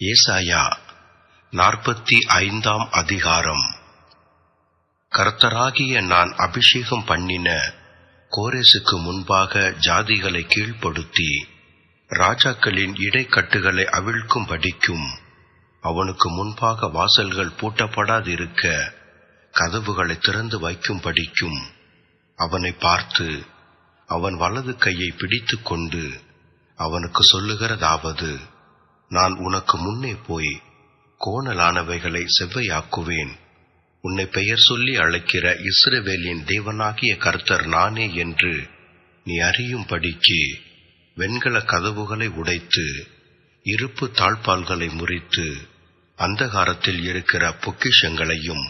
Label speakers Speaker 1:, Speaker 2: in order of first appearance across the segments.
Speaker 1: ஏசாயா 45 அதிகாரம். கர்த்தராகிய நான் அபிஷேகம் பண்ணின கோரேசுக்கு முன்பாக ஜாதிகளை கீழ்ப்படுத்தி ராஜாக்களின் இடைக்கட்டுகளை அவிழ்க்கும் படிக்கும், அவனுக்கு முன்பாக வாசல்கள் பூட்டப்படாதிருக்க கதவுகளை திறந்து வைக்கும் படிக்கும், அவனை பார்த்து அவன் வலது கையை பிடித்து கொண்டு அவனுக்கு சொல்லுகிறதாவது, நான் உனக்கு முன்னே போய் கோணலானவைகளை செவ்வையாக்குவேன். உன்னை பெயர் சொல்லி அழைக்கிற இஸ்ரவேலின் தேவனாகிய கர்த்தர் நானே என்று நீ அறியும்படிக்கு வெண்கல கதவுகளை உடைத்து இருப்பு தாழ்பால்களை முறித்து அந்தகாரத்தில் இருக்கிற பொக்கிஷங்களையும்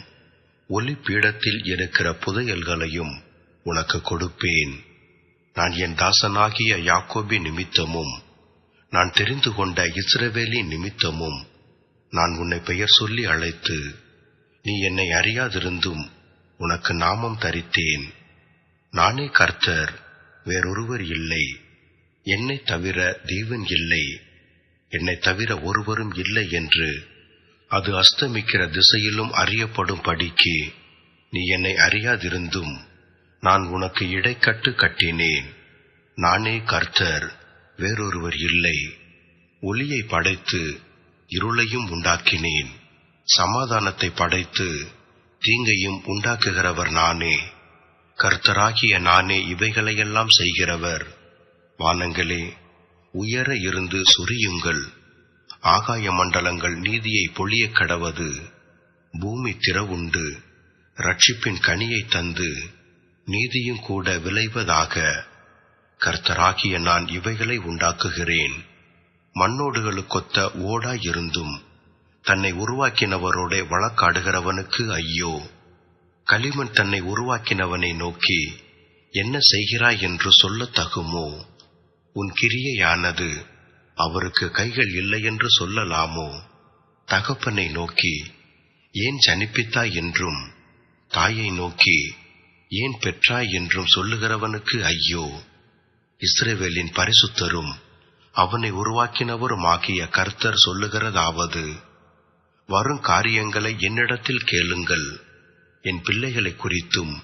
Speaker 1: ஒளி பீடத்தில் இருக்கிற புதையல்களையும் உனக்கு கொடுப்பேன். நான் என் தாசனாகிய யாக்கோபி நிமித்தமும் நான் தெரிந்து கொண்ட இஸ்ரவேலின் நிமித்தமும் நான் உன்னை பெயர் சொல்லி அழைத்து நீ என்னை அறியாதிருந்தும் உனக்கு நாமம் தரித்தேன். நானே கர்த்தர், வேறொருவர் இல்லை. என்னை தவிர தேவன் இல்லை, என்னை தவிர ஒருவரும் இல்லை என்று அது அஸ்தமிக்கிற திசையிலும் அறியப்படும் படிக்கு நீ என்னை அறியாதிருந்தும் நான் உனக்கு இடைக்கட்டு கட்டினேன். நானே கர்த்தர், வேறொருவர் இல்லை. ஒளியை படைத்து இருளையும் உண்டாக்கினேன், சமாதானத்தை படைத்து தீங்கையும் உண்டாக்குகிறவர் நானே. கர்த்தராகிய நானே இவைகளையெல்லாம் செய்கிறவர். வானங்களே, உயர இருந்து சொரியுங்கள், ஆகாய மண்டலங்கள் நீதியை பொழிய கடவது. பூமி திறவுண்டு இரட்சிப்பின் கனியை தந்து நீதியும் கூட விளைவதாக. கர்த்தராகிய நான் இவைகளை உண்டாக்குகிறேன். மண்ணோடுகளுக்கொத்த ஓடாயிருந்தும் தன்னை உருவாக்கினவரோட வழக்காடுகிறவனுக்கு ஐயோ! களிமண் தன்னை உருவாக்கினவனை நோக்கி என்ன செய்கிறாய் என்று சொல்ல தகுமோ? உன் கிரியையானது அவருக்கு கைகள் இல்லை என்று சொல்லலாமோ? தகப்பனை நோக்கி ஏன் ஜனிப்பித்தாய் என்றும் தாயை நோக்கி ஏன் பெற்றாய் என்றும் சொல்லுகிறவனுக்கு ஐயோ! இஸ்ரவேலின் பரிசுத்தரும் அவனை உருவாக்கினவரும் ஆகிய கர்த்தர் சொல்லுகிறதாவது, வரும் காரியங்களை என்னிடத்தில் கேளுங்கள். என் பிள்ளைகளை குறித்தும்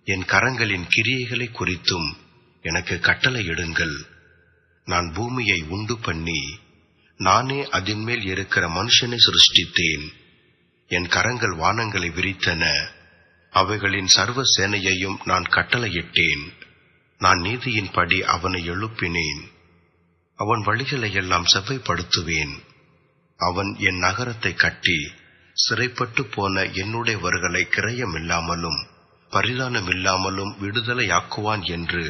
Speaker 1: என் கரங்களின் கிரியைகளை குறித்தும் எனக்கு கட்டளையிடுங்கள். நான் பூமியை உண்டு பண்ணி நானே அதின்மேல் இருக்கிற மனுஷனை சிருஷ்டித்தேன். என் கரங்கள் வானங்களை விரித்தன, அவைகளின் சர்வ சேனையையும் நான் கட்டளையிட்டேன். நான் நீதியின்படி அவனை எழுப்பினேன், அவன் வழிகளையெல்லாம் செவ்வைப்படுத்துவேன். அவன் என் நகரத்தை கட்டி சிறைப்பட்டு போன என்னுடையவர்களை கிரயமில்லாமலும் பரிதானமில்லாமலும் விடுதலையாக்குவான் என்று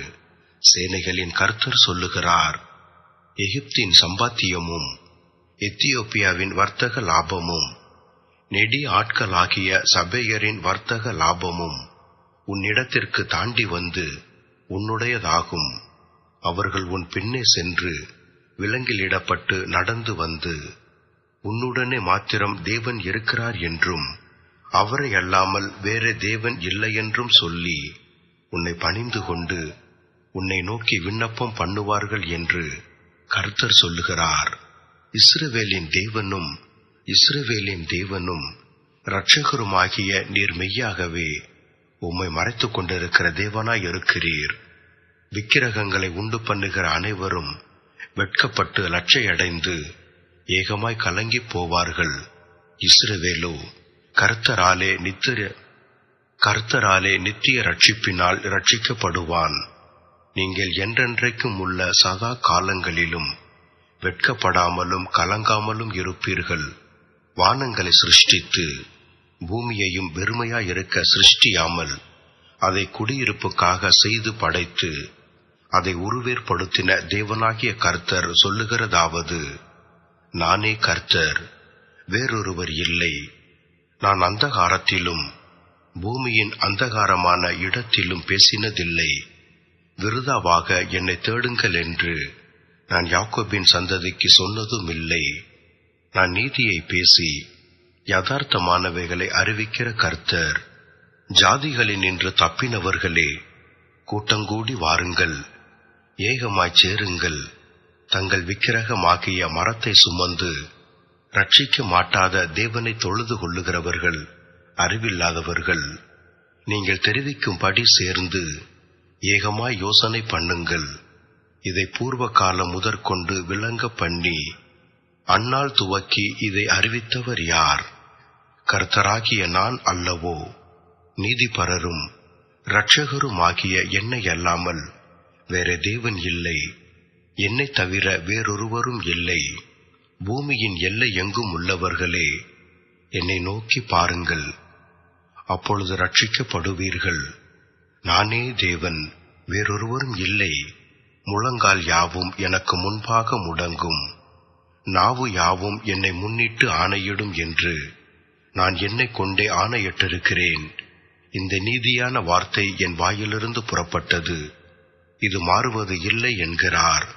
Speaker 1: சேனைகளின் கர்த்தர் சொல்லுகிறார். எகிப்தின் சம்பாத்தியமும் எத்தியோப்பியாவின் வர்த்தக லாபமும் நெடி ஆட்களாகிய சபேயரின் வர்த்தக லாபமும் உன்னிடத்திற்கு தாண்டி வந்து உன்னுடையதாகும். அவர்கள் உன் பின்னே சென்று விலங்கிலிடப்பட்டு நடந்து வந்து உன்னுடனே மாத்திரம் தேவன் இருக்கிறார் என்றும் அவரை அல்லாமல் வேறே தேவன் இல்லை என்றும் சொல்லி உன்னை பணிந்து கொண்டு உன்னை நோக்கி விண்ணப்பம் பண்ணுவார்கள் என்று கர்த்தர் சொல்லுகிறார். இஸ்ரவேலின் தேவனும் இரட்சகருமாகிய நீர் மெய்யாகவே உம்மை மறைத்துக் கொண்டிருக்கிற தேவனாய் இருக்கிறீர். விக்கிரகங்களை உண்டு பண்ணுகிற அனைவரும் வெட்கப்பட்டு லட்சையடைந்து ஏகமாய் கலங்கி போவார்கள். இஸ்ரவேலோ கர்த்தராலே நித்திய ரட்சிப்பினால் ரட்சிக்கப்படுவான். நீங்கள் என்றென்றைக்கும் உள்ள சதா காலங்களிலும் வெட்கப்படாமலும் கலங்காமலும் இருப்பீர்கள். வானங்களை சிருஷ்டித்து பூமியையும் வெறுமையாயிருக்க சிருஷ்டியாமல் அதை குடியிருப்புக்காக செய்து படைத்து அதை உருவேற்படுத்தின தேவனாகிய கர்த்தர் சொல்லுகிறதாவது, நானே கர்த்தர், வேறொருவர் இல்லை. நான் அந்தகாரத்திலும் பூமியின் அந்தகாரமான இடத்திலும் பேசினதில்லை. விருதாவாக என்னை தேடுங்கள் என்று நான் யாக்கோபின் சந்ததிக்கு சொன்னதும் இல்லை. நான் நீதியை பேசி யதார்த்தமானவைகளை அறிவிக்கிற கர்த்தர். ஜாதிகளில் நின்று தப்பினவர்களே, கூட்டங்கூடி வாருங்கள், ஏகமாய்ச் சேருங்கள். தங்கள் விக்கிரகமாகிய மரத்தை சுமந்து ரட்சிக்க மாட்டாத தேவனை தொழுது கொள்ளுகிறவர்கள் அறிவில்லாதவர்கள். நீங்கள் தெரிவிக்கும்படி சேர்ந்து ஏகமாய் யோசனை பண்ணுங்கள். இதை பூர்வ காலம் முதற்கொண்டு விளங்க பண்ணி அந்நாள் துவக்கி இதை அறிவித்தவர் யார்? கர்த்தராகிய நான் அல்லவோ? நீதிபரரும் இரட்சகருமாகிய என்னை அல்லாமல் வேற தேவன் இல்லை. என்னை தவிர வேறொருவரும் இல்லை. பூமியின் எல்லை எங்கும் உள்ளவர்களே, என்னை நோக்கி பாருங்கள், அப்பொழுது ரட்சிக்கப்படுவீர்கள். நானே தேவன், வேறொருவரும் இல்லை. முழங்கால் யாவும் எனக்கு முன்பாக முடங்கும், நாவு யாவும் என்னை முன்னிட்டு ஆணையிடும் என்று நான் என்னை கொண்டே ஆணையிட்டிருக்கிறேன். இந்த நீதியான வார்த்தை என் வாயிலிருந்து புறப்பட்டது, இது மாறுவது இல்லை என்கிறார்.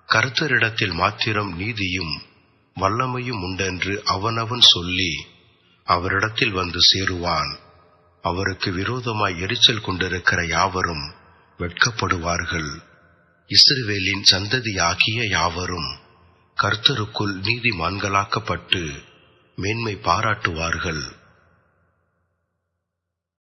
Speaker 1: கர்த்தரிடத்தில் மாத்திரம் நீதியும் வல்லமையும் உண்டென்று அவனவன் சொல்லி அவரிடத்தில் வந்து சேருவான். அவருக்கு விரோதமாய் எரிச்சல் கொண்டிருக்கிற யாவரும் வெட்கப்படுவார்கள். இஸ்ரவேலின் சந்ததியாகிய யாவரும் கர்த்தருக்குள் நீதிமான்களாக்கப்பட்டு மேன்மை பாராட்டுவார்கள்.